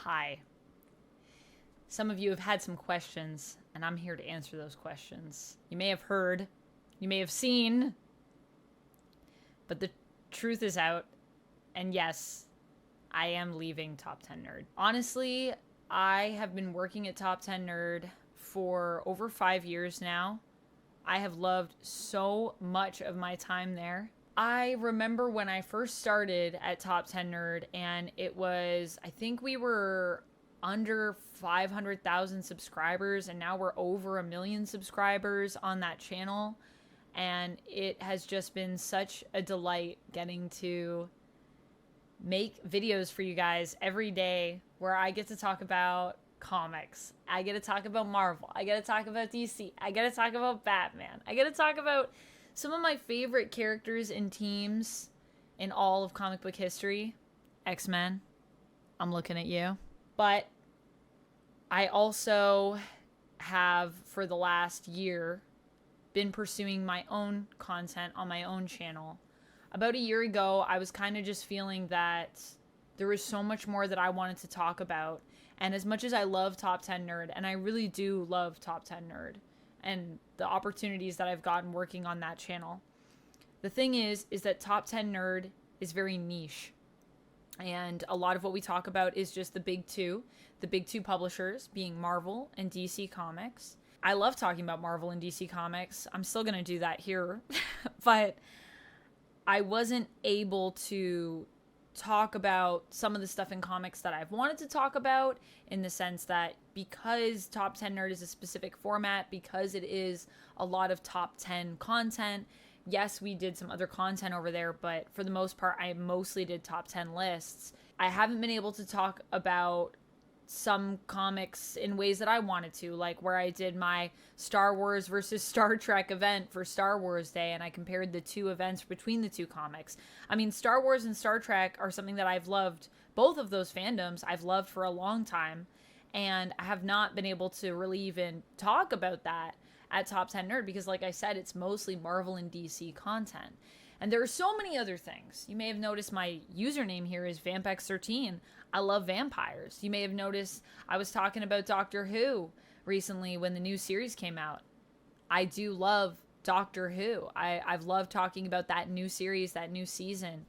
Hi. Some of you have had some questions, and I'm here to answer those questions. You may have heard, you may have seen, but the truth is out, and yes, I am leaving Top 10 Nerd. Honestly, I have been working at Top 10 Nerd for over 5 years now. I have loved so much of my time there. I remember when I first started at Top 10 Nerd, and it was, I think we were under 500,000 subscribers, and now we're over 1 million subscribers on that channel. And it has just been such a delight getting to make videos for you guys every day where I get to talk about comics. I get to talk about Marvel. I get to talk about DC. I get to talk about Batman. I get to talk about some of my favorite characters and teams in all of comic book history. X-Men. I'm looking at you. But I also have, for the last year, been pursuing my own content on my own channel. About a year ago, I was kind of just feeling that there was so much more that I wanted to talk about. And as much as I love Top 10 Nerd, and I really do love Top 10 Nerd, and the opportunities that I've gotten working on that channel, the thing is that Top 10 Nerd is very niche. And a lot of what we talk about is just the big two publishers being Marvel and DC Comics. I love talking about Marvel and DC Comics. I'm still going to do that here. But I wasn't able to talk about some of the stuff in comics that I've wanted to talk about, in the sense that because Top 10 Nerd is a specific format, because it is a lot of top 10 content. Yes, we did some other content over there, but for the most part, I mostly did top 10 lists. I haven't been able to talk about some comics in ways that I wanted to, like where I did my Star Wars versus Star Trek event for Star Wars Day, and I compared the two events between the two comics. I mean, Star Wars and Star Trek are something that I've loved. Both of those fandoms I've loved for a long time, and I have not been able to really even talk about that at Top 10 Nerd because, like I said, it's mostly Marvel and DC content. And there are so many other things. You may have noticed my username here is Vampex13. I love vampires. You may have noticed I was talking about Doctor Who recently when the new series came out. I do love Doctor Who. I've loved talking about that new series, that new season.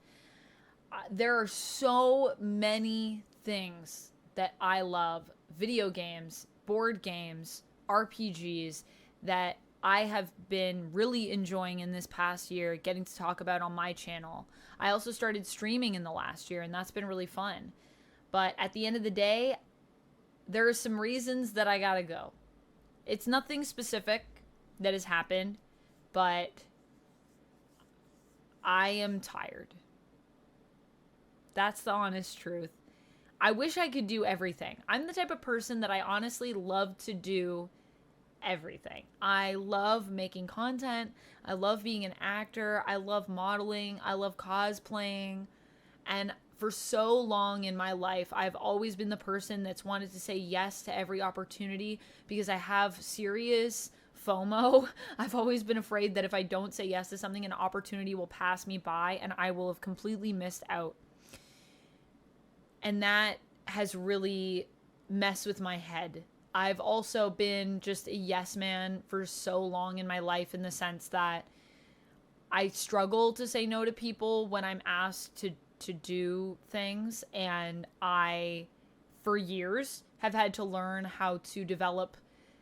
There are so many things that I love. Video games, board games, RPGs that I have been really enjoying in this past year, getting to talk about on my channel. I also started streaming in the last year, and that's been really fun. But at the end of the day, there are some reasons that I gotta go. It's nothing specific that has happened, but I am tired. That's the honest truth. I wish I could do everything. I'm the type of person that I honestly love to do everything. I love making content. I love being an actor. I love modeling. I love cosplaying. And for so long in my life, I've always been the person that's wanted to say yes to every opportunity because I have serious FOMO. I've always been afraid that if I don't say yes to something, an opportunity will pass me by and I will have completely missed out. And that has really messed with my head. I've also been just a yes man for so long in my life, in the sense that I struggle to say no to people when I'm asked to do things. And I, for years, have had to learn how to develop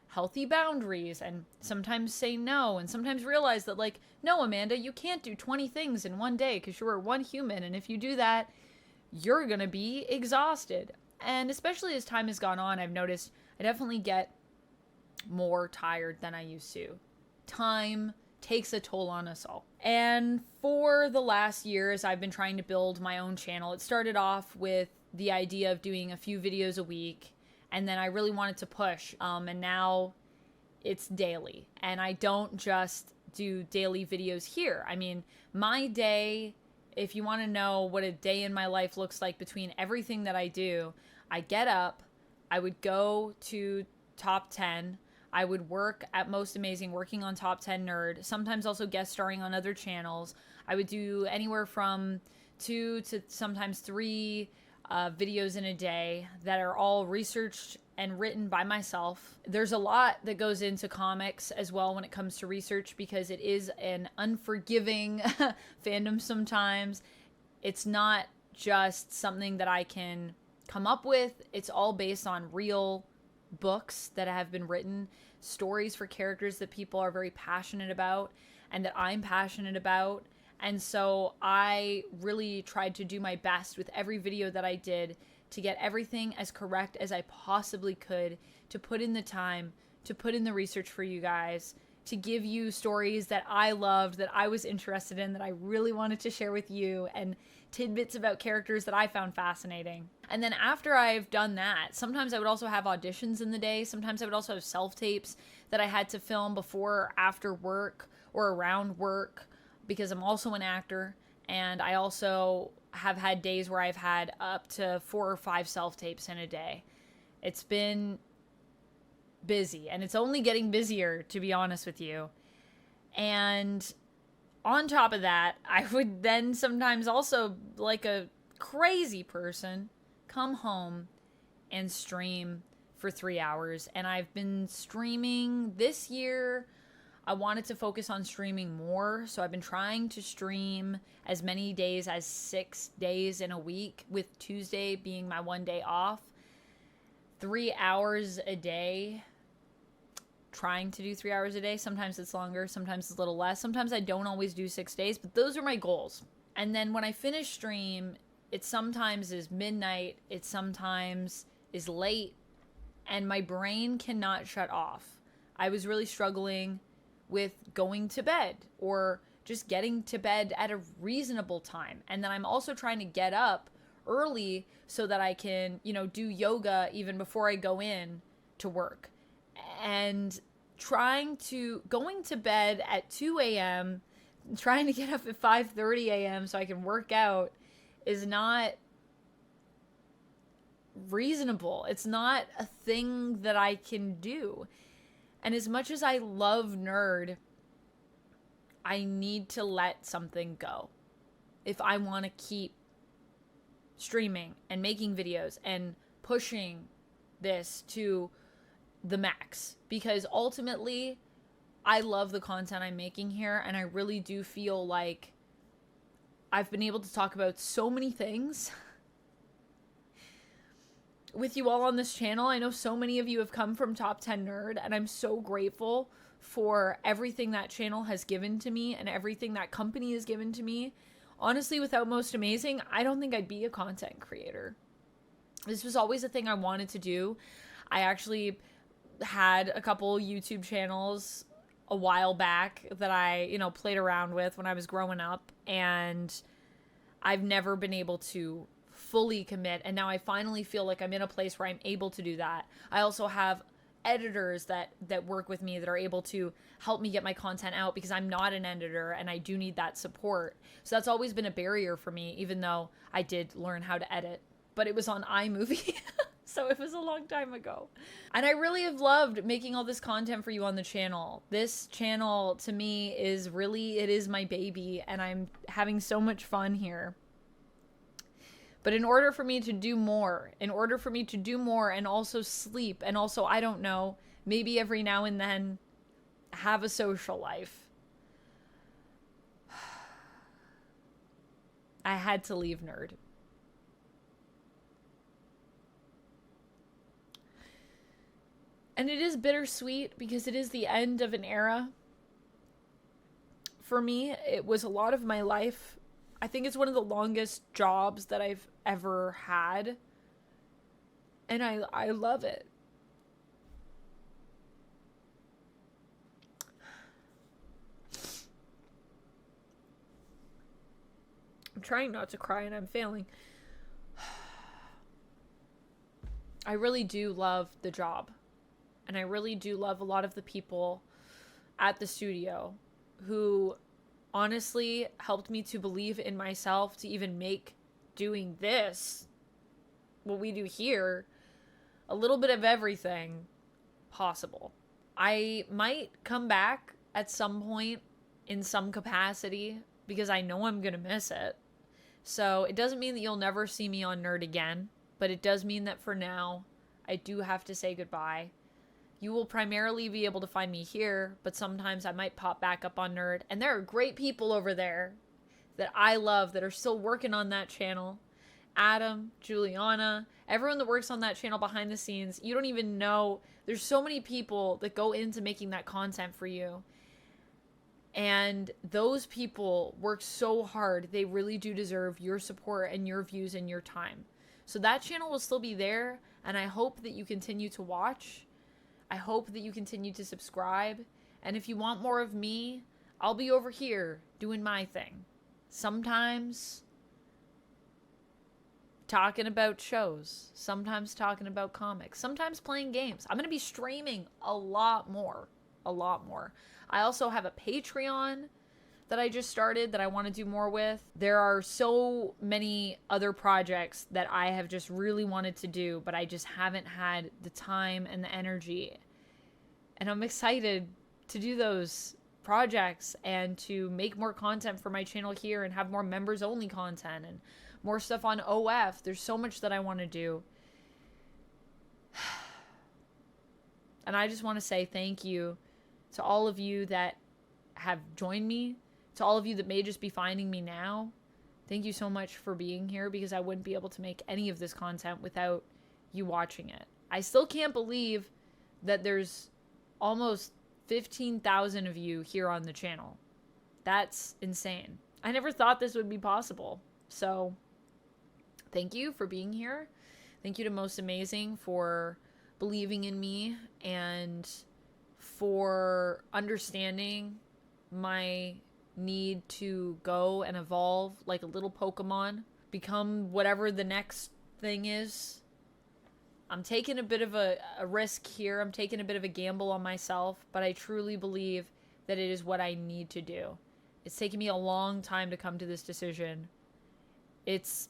healthy boundaries and sometimes say no, and sometimes realize that, like, no, Amanda, you can't do 20 things in one day because you're one human. And if you do that, you're going to be exhausted. And especially as time has gone on, I've noticed I definitely get more tired than I used to. Time takes a toll on us all. And for the last years, I've been trying to build my own channel. It started off with the idea of doing a few videos a week, and then I really wanted to push. And now it's daily. And I don't just do daily videos here. I mean, my day, if you want to know what a day in my life looks like between everything that I do, I get up, I would go to Top 10. I would work at Most Amazing, working on Top 10 Nerd, sometimes also guest starring on other channels. I would do anywhere from 2 to sometimes 3 videos in a day that are all researched and written by myself. There's a lot that goes into comics as well when it comes to research, because it is an unforgiving fandom sometimes. It's not just something that I can come up with. It's all based on real books that have been written, stories for characters that people are very passionate about and that I'm passionate about. And so I really tried to do my best with every video that I did to get everything as correct as I possibly could, to put in the time, to put in the research for you guys, to give you stories that I loved, that I was interested in, that I really wanted to share with you, and tidbits about characters that I found fascinating. And then after I've done that, sometimes I would also have auditions in the day. Sometimes I would also have self-tapes that I had to film before or after work or around work, because I'm also an actor. And I also have had days where I've had up to 4 or 5 self-tapes in a day. It's been busy, and it's only getting busier, to be honest with you. And on top of that, I would then sometimes also, like a crazy person, come home and stream for 3 hours. And I've been streaming this year. I wanted to focus on streaming more, so I've been trying to stream as many days as 6 days in a week, with Tuesday being my one day off. 3 hours a day. Trying to do 3 hours a day. Sometimes it's longer, sometimes it's a little less. Sometimes I don't always do 6 days, but those are my goals. And then when I finish stream, it sometimes is midnight, it sometimes is late, and my brain cannot shut off. I was really struggling with going to bed, or just getting to bed at a reasonable time. And then I'm also trying to get up early so that I can, do yoga even before I go in to work. And going to bed at 2 a.m., trying to get up at 5:30 a.m. so I can work out is not reasonable. It's not a thing that I can do. And as much as I love nerd, I need to let something go if I want to keep streaming and making videos and pushing this to the max, because ultimately I love the content I'm making here, and I really do feel like I've been able to talk about so many things with you all on this channel. I know so many of you have come from Top 10 Nerd, and I'm so grateful for everything that channel has given to me and everything that company has given to me. Honestly, without Most Amazing, I don't think I'd be a content creator. This was always a thing I wanted to do. I actually had a couple YouTube channels a while back that I, played around with when I was growing up, and I've never been able to fully commit, and now I finally feel like I'm in a place where I'm able to do that. I also have editors that work with me that are able to help me get my content out, because I'm not an editor and I do need that support. So that's always been a barrier for me, even though I did learn how to edit, but it was on iMovie. So it was a long time ago. And I really have loved making all this content for you on the channel. This channel, to me, it is my baby, and I'm having so much fun here. But in order for me to do more, and also sleep, and also, I don't know, maybe every now and then have a social life, I had to leave Nerd. And it is bittersweet, because it is the end of an era. For me, it was a lot of my life. I think it's one of the longest jobs that I've ever had. And I love it. I'm trying not to cry, and I'm failing. I really do love the job. And I really do love a lot of the people at the studio who honestly helped me to believe in myself to even make doing this, what we do here, a little bit of everything possible. I might come back at some point in some capacity, because I know I'm going to miss it. So it doesn't mean that you'll never see me on Nerd again, but it does mean that for now, I do have to say goodbye. You will primarily be able to find me here, but sometimes I might pop back up on Nerd. And there are great people over there that I love that are still working on that channel. Adam, Juliana, everyone that works on that channel behind the scenes. You don't even know. There's so many people that go into making that content for you. And those people work so hard. They really do deserve your support and your views and your time. So that channel will still be there. And I hope that you continue to watch. I hope that you continue to subscribe. And if you want more of me, I'll be over here doing my thing. Sometimes talking about shows. Sometimes talking about comics. Sometimes playing games. I'm going to be streaming a lot more. A lot more. I also have a Patreon that I just started that I want to do more with. There are so many other projects that I have just really wanted to do, but I just haven't had the time and the energy. And I'm excited to do those projects and to make more content for my channel here and have more members only content and more stuff on OF. There's so much that I want to do. And I just want to say thank you to all of you that have joined me, to all of you that may just be finding me now. Thank you so much for being here, because I wouldn't be able to make any of this content without you watching it. I still can't believe that there's almost 15,000 of you here on the channel. That's insane. I never thought this would be possible. So thank you for being here. Thank you to Most Amazing for believing in me and for understanding my need to go and evolve like a little Pokemon, become whatever the next thing is. I'm taking a bit of a risk here. I'm taking a bit of a gamble on myself, but I truly believe that it is what I need to do. It's taken me a long time to come to this decision. It's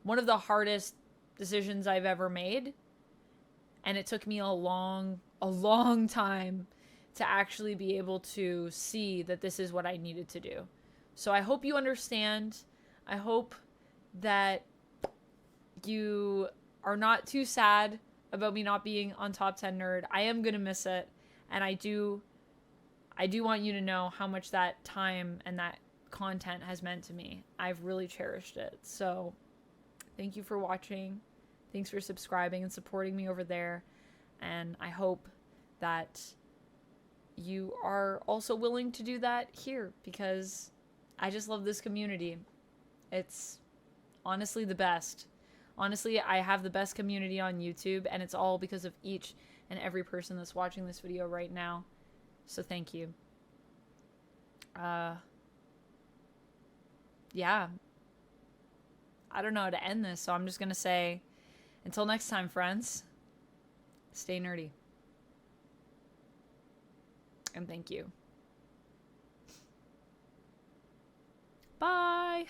one of the hardest decisions I've ever made, and it took me a long time to actually be able to see that this is what I needed to do. So I hope you understand. I hope that you are not too sad about me not being on Top 10 Nerd. I am going to miss it. And I do want you to know how much that time and that content has meant to me. I've really cherished it. So thank you for watching. Thanks for subscribing and supporting me over there. And I hope that you are also willing to do that here, because I just love this community. It's honestly the best. Honestly, I have the best community on YouTube, and it's all because of each and every person that's watching this video right now. So thank you. Yeah. I don't know how to end this, so I'm just gonna say, until next time, friends, stay nerdy. And thank you. Bye.